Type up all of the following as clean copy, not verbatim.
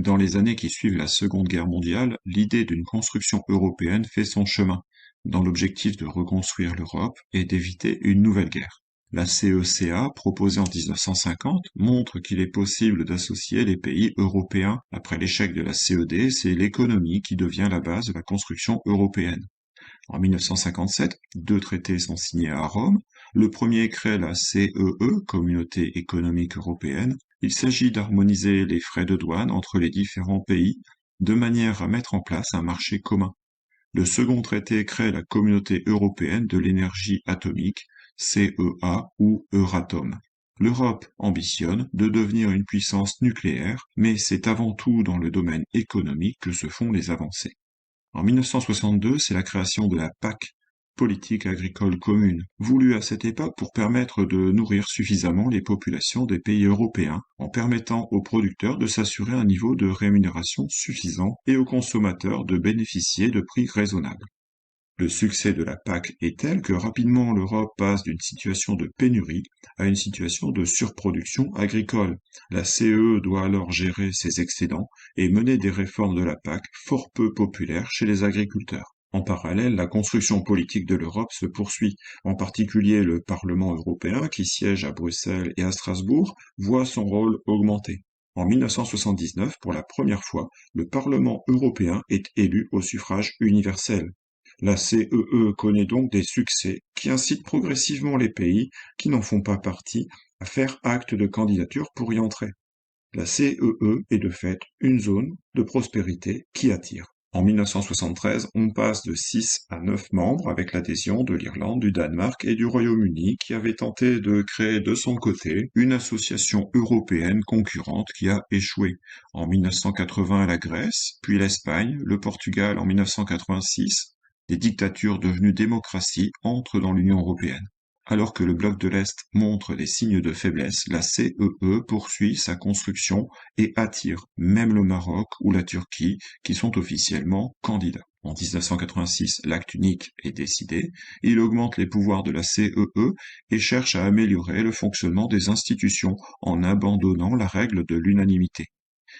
Dans les années qui suivent la Seconde Guerre mondiale, l'idée d'une construction européenne fait son chemin, dans l'objectif de reconstruire l'Europe et d'éviter une nouvelle guerre. La CECA, proposée en 1950, montre qu'il est possible d'associer les pays européens. Après l'échec de la CED, c'est l'économie qui devient la base de la construction européenne. En 1957, deux traités sont signés à Rome. Le premier crée la CEE, Communauté économique européenne. Il s'agit d'harmoniser les frais de douane entre les différents pays, de manière à mettre en place un marché commun. Le second traité crée la Communauté européenne de l'énergie atomique, CEA ou Euratom. L'Europe ambitionne de devenir une puissance nucléaire, mais c'est avant tout dans le domaine économique que se font les avancées. En 1962, c'est la création de la PAC, politique agricole commune, voulue à cette époque pour permettre de nourrir suffisamment les populations des pays européens, en permettant aux producteurs de s'assurer un niveau de rémunération suffisant et aux consommateurs de bénéficier de prix raisonnables. Le succès de la PAC est tel que rapidement l'Europe passe d'une situation de pénurie à une situation de surproduction agricole. La CE doit alors gérer ses excédents et mener des réformes de la PAC fort peu populaires chez les agriculteurs. En parallèle, la construction politique de l'Europe se poursuit. En particulier, le Parlement européen, qui siège à Bruxelles et à Strasbourg, voit son rôle augmenter. En 1979, pour la première fois, le Parlement européen est élu au suffrage universel. La CEE connaît donc des succès qui incitent progressivement les pays qui n'en font pas partie à faire acte de candidature pour y entrer. La CEE est de fait une zone de prospérité qui attire. En 1973, on passe de 6 à 9 membres avec l'adhésion de l'Irlande, du Danemark et du Royaume-Uni qui avait tenté de créer de son côté une association européenne concurrente qui a échoué. En 1980, la Grèce, puis l'Espagne, le Portugal en 1986, des dictatures devenues démocraties entrent dans l'Union européenne. Alors que le bloc de l'Est montre des signes de faiblesse, la CEE poursuit sa construction et attire même le Maroc ou la Turquie qui sont officiellement candidats. En 1986, l'acte unique est décidé, il augmente les pouvoirs de la CEE et cherche à améliorer le fonctionnement des institutions en abandonnant la règle de l'unanimité.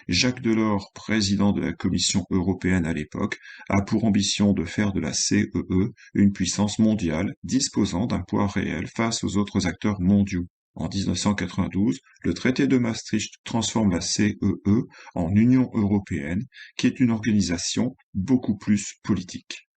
Jacques Delors, président de la Commission européenne à l'époque, a pour ambition de faire de la CEE une puissance mondiale disposant d'un poids réel face aux autres acteurs mondiaux. En 1992, le traité de Maastricht transforme la CEE en Union européenne, qui est une organisation beaucoup plus politique.